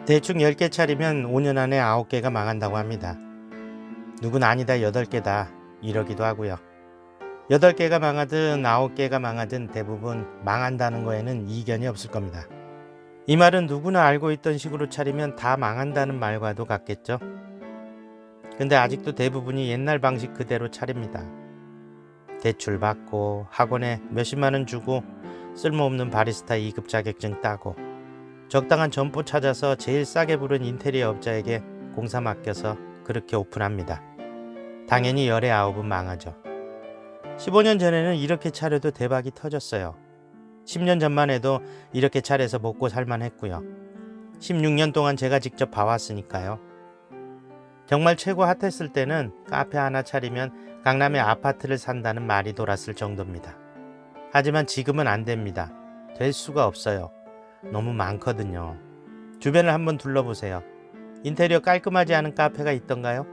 대충 10개 차리면 5년 안에 9개가 망한다고 합니다. 누군 아니다 8개다 이러기도 하고요. 8개가 망하든 9개가 망하든 대부분 망한다는 거에는 이견이 없을 겁니다. 이 말은 누구나 알고 있던 식으로 차리면 다 망한다는 말과도 같겠죠. 근데 아직도 대부분이 옛날 방식 그대로 차립니다. 대출 받고 학원에 몇십만 원 주고 쓸모없는 바리스타 2급 자격증 따고 적당한 점포 찾아서 제일 싸게 부른 인테리어 업자에게 공사 맡겨서 그렇게 오픈합니다. 당연히 열의 9은 망하죠. 15년 전에는 이렇게 차려도 대박이 터졌어요. 10년 전만 해도 이렇게 차려서 먹고 살만 했고요. 16년 동안 제가 직접 봐왔으니까요. 정말 최고 핫했을 때는 카페 하나 차리면 강남에 아파트를 산다는 말이 돌았을 정도입니다. 하지만 지금은 안 됩니다. 될 수가 없어요. 너무 많거든요. 주변을 한번 둘러보세요. 인테리어 깔끔하지 않은 카페가 있던가요?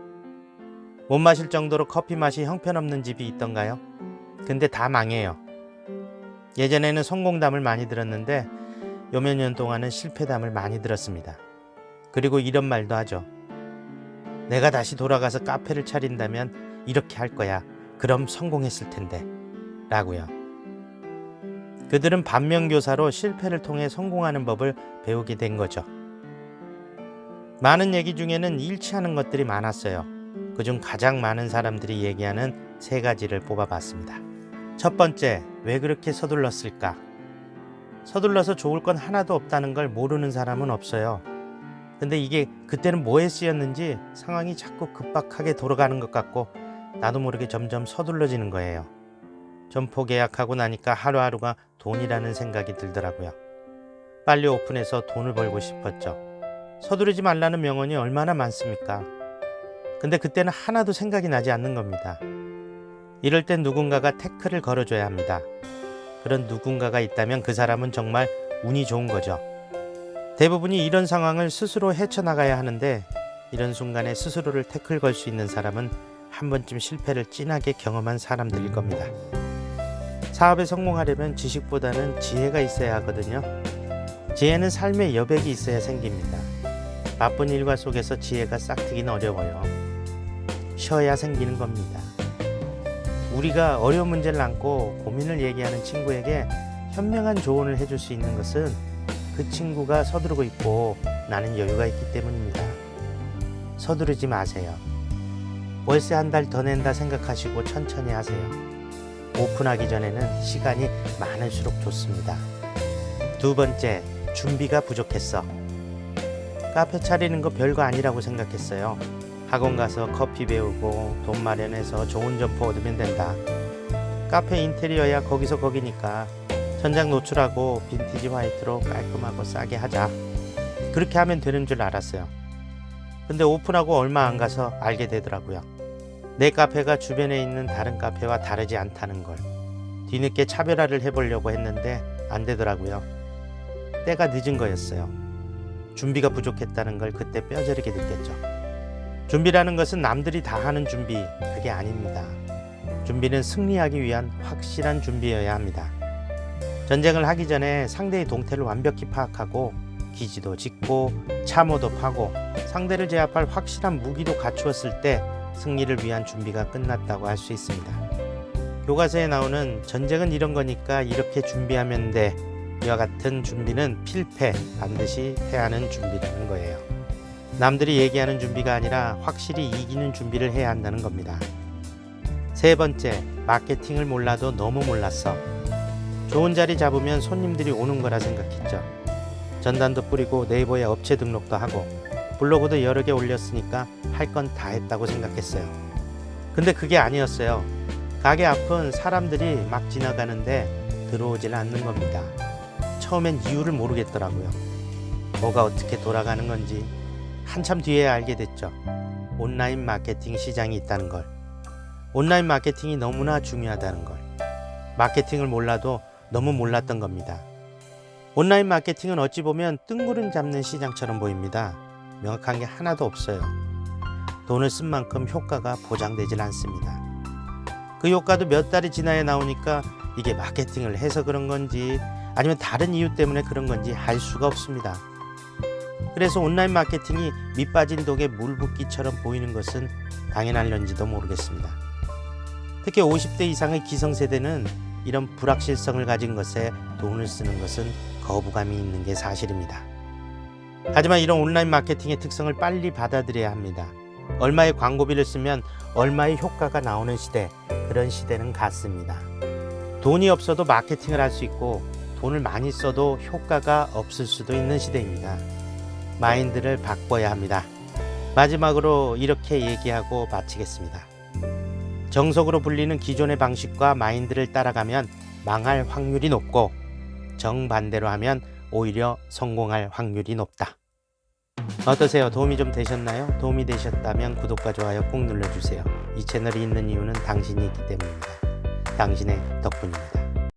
못 마실 정도로 커피 맛이 형편없는 집이 있던가요? 근데 다 망해요. 예전에는 성공담을 많이 들었는데 요 몇 년 동안은 실패담을 많이 들었습니다. 그리고 이런 말도 하죠. 내가 다시 돌아가서 카페를 차린다면 이렇게 할 거야. 그럼 성공했을 텐데. 라고요. 그들은 반면교사로 실패를 통해 성공하는 법을 배우게 된 거죠. 많은 얘기 중에는 일치하는 것들이 많았어요. 그중 가장 많은 사람들이 얘기하는 3가지를 뽑아봤습니다. 첫 번째, 왜 그렇게 서둘렀을까? 서둘러서 좋을 건 하나도 없다는 걸 모르는 사람은 없어요. 근데 이게 그때는 뭐에 쓰였는지 상황이 자꾸 급박하게 돌아가는 것 같고 나도 모르게 점점 서둘러지는 거예요. 점포 계약하고 나니까 하루하루가 돈이라는 생각이 들더라고요. 빨리 오픈해서 돈을 벌고 싶었죠. 서두르지 말라는 명언이 얼마나 많습니까? 근데 그때는 하나도 생각이 나지 않는 겁니다. 이럴 땐 누군가가 태클을 걸어줘야 합니다. 그런 누군가가 있다면 그 사람은 정말 운이 좋은 거죠. 대부분이 이런 상황을 스스로 헤쳐나가야 하는데 이런 순간에 스스로를 태클 걸 수 있는 사람은 한 번쯤 실패를 진하게 경험한 사람들일 겁니다. 사업에 성공하려면 지식보다는 지혜가 있어야 하거든요. 지혜는 삶의 여백이 있어야 생깁니다. 바쁜 일과 속에서 지혜가 싹트기는 어려워요. 쉬어야 생기는 겁니다. 우리가 어려운 문제를 안고 고민을 얘기하는 친구에게 현명한 조언을 해줄 수 있는 것은 그 친구가 서두르고 있고 나는 여유가 있기 때문입니다. 서두르지 마세요. 월세 한 달 더 낸다 생각하시고 천천히 하세요. 오픈하기 전에는 시간이 많을수록 좋습니다. 두 번째, 준비가 부족했어. 카페 차리는 거 별거 아니라고 생각했어요. 학원 가서 커피 배우고 돈 마련해서 좋은 점포 얻으면 된다. 카페 인테리어야 거기서 거기니까 천장 노출하고 빈티지 화이트로 깔끔하고 싸게 하자. 그렇게 하면 되는 줄 알았어요. 근데 오픈하고 얼마 안 가서 알게 되더라고요. 내 카페가 주변에 있는 다른 카페와 다르지 않다는 걸. 뒤늦게 차별화를 해보려고 했는데 안 되더라고요. 때가 늦은 거였어요. 준비가 부족했다는 걸 그때 뼈저리게 느꼈죠. 준비라는 것은 남들이 다 하는 준비, 그게 아닙니다. 준비는 승리하기 위한 확실한 준비여야 합니다. 전쟁을 하기 전에 상대의 동태를 완벽히 파악하고 기지도 짓고 참호도 파고 상대를 제압할 확실한 무기도 갖추었을 때 승리를 위한 준비가 끝났다고 할 수 있습니다. 교과서에 나오는 전쟁은 이런 거니까 이렇게 준비하면 돼. 이와 같은 준비는 필패, 반드시 패하는 준비라는 거예요. 남들이 얘기하는 준비가 아니라 확실히 이기는 준비를 해야 한다는 겁니다. 세 번째, 마케팅을 몰라도 너무 몰랐어. 좋은 자리 잡으면 손님들이 오는 거라 생각했죠. 전단도 뿌리고 네이버에 업체 등록도 하고 블로그도 여러 개 올렸으니까 할 건 다 했다고 생각했어요. 근데 그게 아니었어요. 가게 앞은 사람들이 막 지나가는데 들어오질 않는 겁니다. 처음엔 이유를 모르겠더라고요. 뭐가 어떻게 돌아가는 건지 한참 뒤에 알게 됐죠. 온라인 마케팅 시장이 있다는 걸. 온라인 마케팅이 너무나 중요하다는 걸. 마케팅을 몰라도 너무 몰랐던 겁니다. 온라인 마케팅은 어찌 보면 뜬구름 잡는 시장처럼 보입니다. 명확한 게 하나도 없어요. 돈을 쓴 만큼 효과가 보장되질 않습니다. 그 효과도 몇 달이 지나야 나오니까 이게 마케팅을 해서 그런 건지 아니면 다른 이유 때문에 그런 건지 알 수가 없습니다. 그래서 온라인 마케팅이 밑 빠진 독에 물 붓기처럼 보이는 것은 당연할런지도 모르겠습니다. 특히 50대 이상의 기성세대는 이런 불확실성을 가진 것에 돈을 쓰는 것은 거부감이 있는 게 사실입니다. 하지만 이런 온라인 마케팅의 특성을 빨리 받아들여야 합니다. 얼마의 광고비를 쓰면 얼마의 효과가 나오는 시대, 그런 시대는 갔습니다. 돈이 없어도 마케팅을 할 수 있고 돈을 많이 써도 효과가 없을 수도 있는 시대입니다. 마인드를 바꿔야 합니다. 마지막으로 이렇게 얘기하고 마치겠습니다. 정석으로 불리는 기존의 방식과 마인드를 따라가면 망할 확률이 높고 정반대로 하면 오히려 성공할 확률이 높다. 어떠세요? 도움이 좀 되셨나요? 도움이 되셨다면 구독과 좋아요 꼭 눌러주세요. 이 채널이 있는 이유는 당신이 있기 때문입니다. 당신의 덕분입니다.